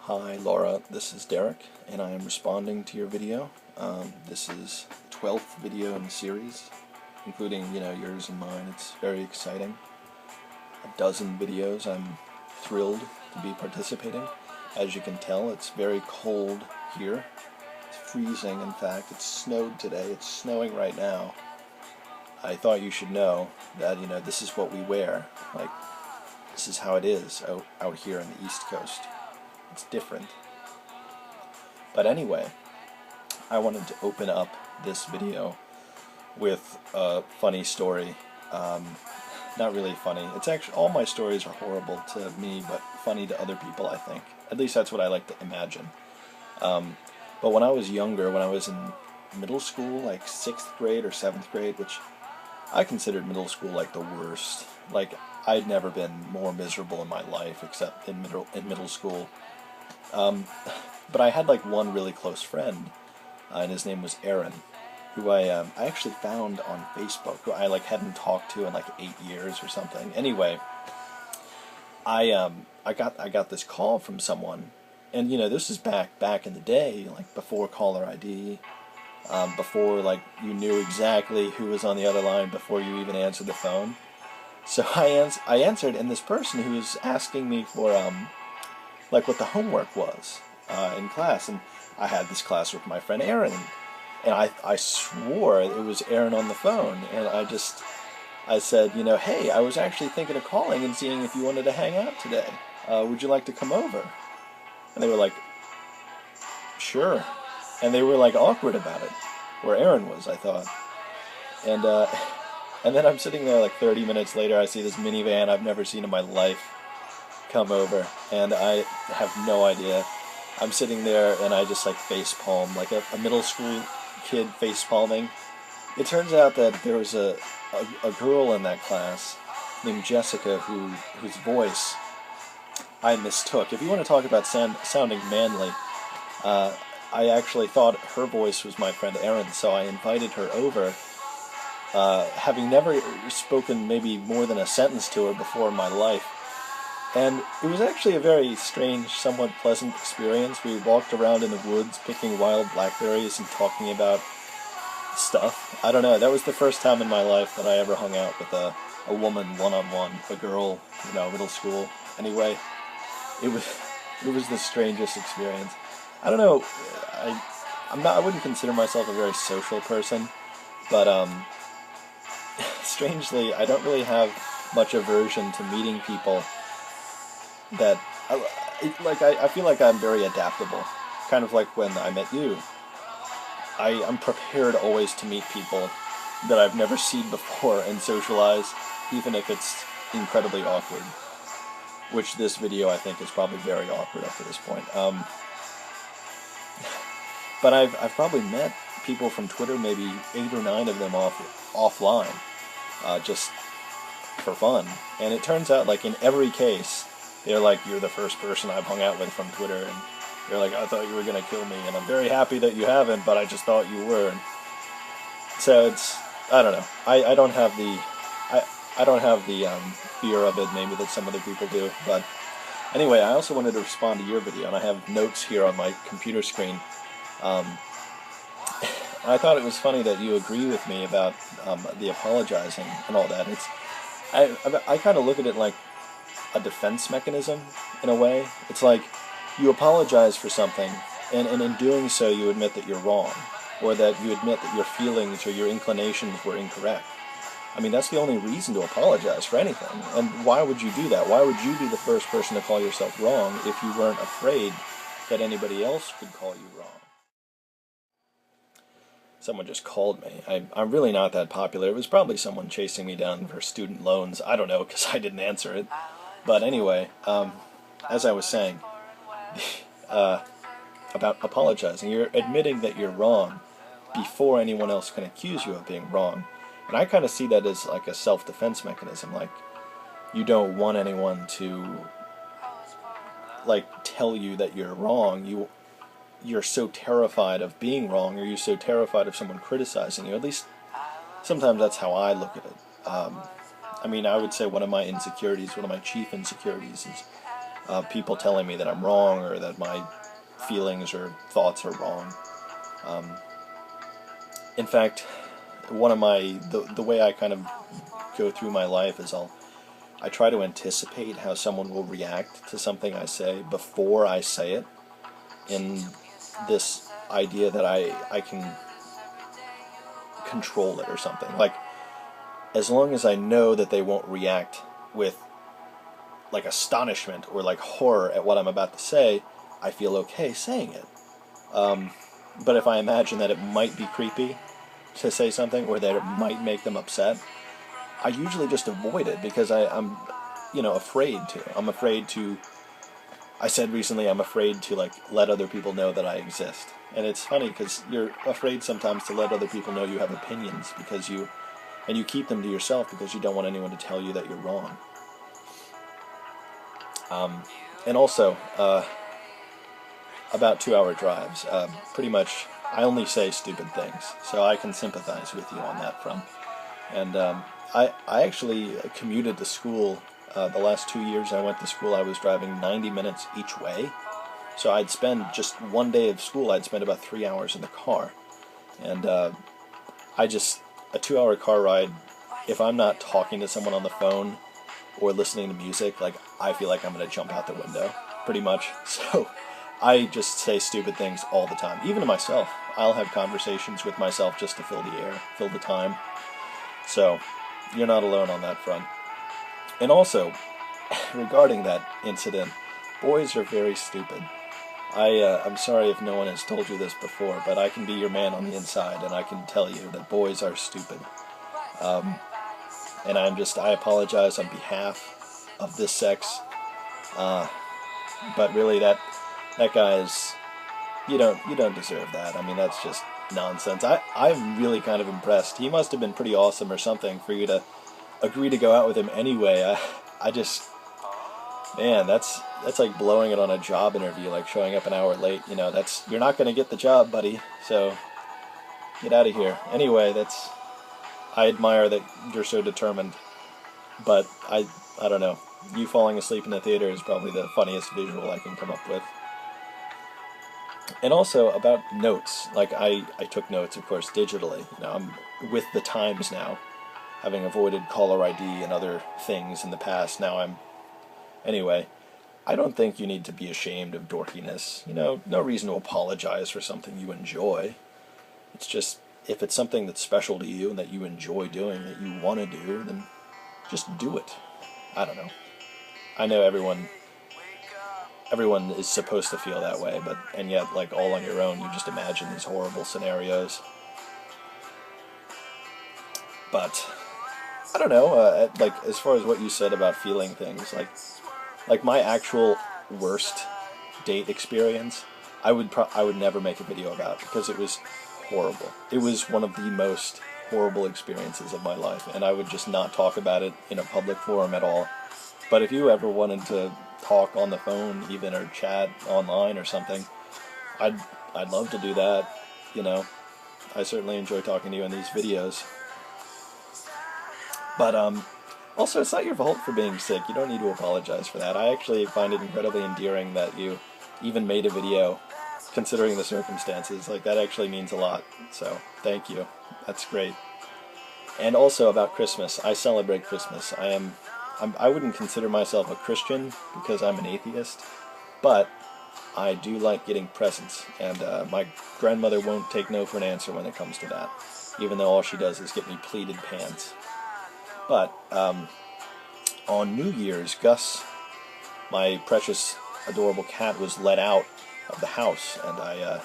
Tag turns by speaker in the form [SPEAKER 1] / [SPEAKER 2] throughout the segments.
[SPEAKER 1] Hi Laura, this is Derek, and I am responding to your video. This is the 12th video in the series, including, yours and mine. It's very exciting. A dozen videos. I'm thrilled to be participating. As you can tell, it's very cold here. It's freezing, in fact. It snowed today. It's snowing right now. I thought you should know that, this is what we wear. Like, this is how it is out here on the East Coast. It's different. But anyway, I wanted to open up this video with a funny story. Not really funny. It's actually, all my stories are horrible to me, but funny to other people, I think. At least that's what I like to imagine. But when I was younger, when I was in middle school, like 6th grade or 7th grade, which I considered middle school like the worst. Like, I'd never been more miserable in my life except in middle school. But I had like one really close friend, and his name was Aaron, who I actually found on Facebook, who I hadn't talked to in like 8 years or something. Anyway, I got this call from someone, and this is back in the day, like before caller ID, before you knew exactly who was on the other line before you even answered the phone. So I answered, and this person who was asking me for what the homework was in class, and I had this class with my friend Aaron, and I swore it was Aaron on the phone, and I said, hey, I was actually thinking of calling and seeing if you wanted to hang out today. Would you like to come over? And they were like, sure. And they were awkward about it, where Aaron was, I thought. And then I'm sitting there 30 minutes later, I see this minivan I've never seen in my life come over, and I have no idea. I'm sitting there and I just face palm, like a middle school kid face palming. It turns out that there was a girl in that class named Jessica whose voice I mistook. If you want to talk about sounding manly, I actually thought her voice was my friend Erin, so I invited her over, having never spoken maybe more than a sentence to her before in my life. And it was actually a very strange, somewhat pleasant experience. We walked around in the woods picking wild blackberries and talking about stuff. I don't know, that was the first time in my life that I ever hung out with a woman one-on-one, a girl, middle school. Anyway, it was the strangest experience. I don't know, I wouldn't consider myself a very social person, but strangely, I don't really have much aversion to meeting people that, I feel like I'm very adaptable, kind of like when I met you. I'm prepared always to meet people that I've never seen before and socialize, even if it's incredibly awkward, which this video I think is probably very awkward up to this point. But I've probably met people from Twitter, maybe 8 or 9 of them offline, just for fun, and it turns out in every case they're you're the first person I've hung out with from Twitter, and they're I thought you were gonna kill me, and I'm very happy that you haven't, but I just thought you were. And so it's, I don't know, I don't have the fear of it maybe that some other people do. But anyway, I also wanted to respond to your video, and I have notes here on my computer screen. I thought it was funny that you agree with me about the apologizing and all that. I kind of look at it like a defense mechanism, in a way. It's you apologize for something, and in doing so you admit that you're wrong, or that you admit that your feelings or your inclinations were incorrect. I mean, that's the only reason to apologize for anything. And why would you do that? Why would you be the first person to call yourself wrong if you weren't afraid that anybody else could call you wrong? Someone just called me. I'm really not that popular. It was probably someone chasing me down for student loans. I don't know, because I didn't answer it. But anyway, as I was saying, about apologizing, you're admitting that you're wrong before anyone else can accuse you of being wrong. And I kind of see that as a self-defense mechanism. You don't want anyone to tell you that you're wrong. You're so terrified of being wrong, or you're so terrified of someone criticizing you. At least sometimes that's how I look at it. I mean, I would say one of my chief insecurities is people telling me that I'm wrong or that my feelings or thoughts are wrong. In fact, one of the way I kind of go through my life is I try to anticipate how someone will react to something I say before I say it, in this idea that I can control it or something. Like, as long as I know that they won't react with like astonishment or like horror at what I'm about to say, I feel okay saying it. But if I imagine that it might be creepy to say something or that it might make them upset, I usually just avoid it because I'm afraid to. I'm afraid to. I said recently I'm afraid to like let other people know that I exist. And it's funny because you're afraid sometimes to let other people know you have opinions because you keep them to yourself because you don't want anyone to tell you that you're wrong. And also, about 2-hour drives, pretty much I only say stupid things, so I can sympathize with you on that front. And I actually commuted to school. The last 2 years I went to school, I was driving 90 minutes each way. So I'd spend just one day of school, I'd spend about 3 hours in the car. And a 2-hour car ride, if I'm not talking to someone on the phone or listening to music, like, I feel like I'm going to jump out the window, pretty much. So I just say stupid things all the time, even to myself. I'll have conversations with myself just to fill the air, fill the time. So you're not alone on that front. And also, regarding that incident, boys are very stupid. I'm sorry if no one has told you this before, but I can be your man on the inside, and I can tell you that boys are stupid. And I apologize on behalf of this sex. But really, that guy is, you don't deserve that. I mean, that's just nonsense. I'm really kind of impressed. He must have been pretty awesome or something for you to agree to go out with him anyway. Man, that's like blowing it on a job interview, like showing up an hour late. You're not going to get the job, buddy. So get out of here. Anyway, I admire that you're so determined. But I don't know. You falling asleep in the theater is probably the funniest visual I can come up with. And also about notes. Like, I took notes, of course, digitally. I'm with the times now, having avoided caller ID and other things in the past. Anyway, I don't think you need to be ashamed of dorkiness. No reason to apologize for something you enjoy. It's just, if it's something that's special to you and that you enjoy doing, that you want to do, then just do it. I don't know. I know everyone is supposed to feel that way, and yet, like, all on your own, you just imagine these horrible scenarios. But I don't know. Like, as far as what you said about feeling things, like my actual worst date experience, I would never make a video about because it was horrible. It was one of the most horrible experiences of my life, and I would just not talk about it in a public forum at all. But if you ever wanted to talk on the phone, even, or chat online or something, I'd love to do that. I certainly enjoy talking to you in these videos. But also, it's not your fault for being sick. You don't need to apologize for that. I actually find it incredibly endearing that you even made a video, considering the circumstances. Like, that actually means a lot. So, thank you. That's great. And also about Christmas. I celebrate Christmas. I wouldn't consider myself a Christian because I'm an atheist, but I do like getting presents, and my grandmother won't take no for an answer when it comes to that, even though all she does is get me pleated pants. But on New Year's, Gus, my precious, adorable cat, was let out of the house, and I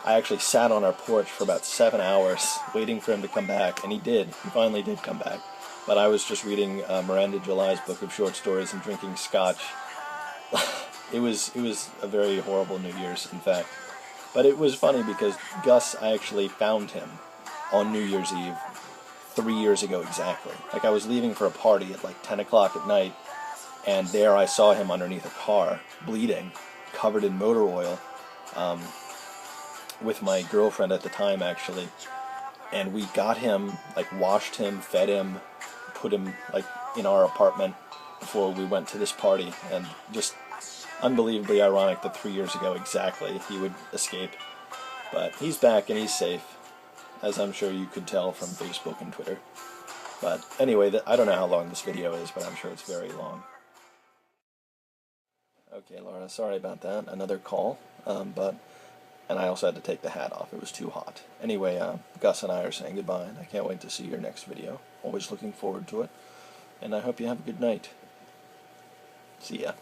[SPEAKER 1] actually sat on our porch for about 7 hours waiting for him to come back, and he did. He finally did come back. But I was just reading Miranda July's book of short stories and drinking scotch. It was a very horrible New Year's, in fact. But it was funny because Gus, I actually found him on New Year's Eve 3 years ago exactly. Like, I was leaving for a party at like 10 o'clock at night, and there I saw him underneath a car, bleeding, covered in motor oil, with my girlfriend at the time, actually. And we got him, like, washed him, fed him, put him, like, in our apartment before we went to this party, and just unbelievably ironic that 3 years ago exactly he would escape. But he's back and he's safe, as I'm sure you could tell from Facebook and Twitter. But anyway, I don't know how long this video is, but I'm sure it's very long. Okay, Laura, sorry about that. Another call, and I also had to take the hat off. It was too hot. Anyway, Gus and I are saying goodbye, and I can't wait to see your next video. Always looking forward to it, and I hope you have a good night. See ya.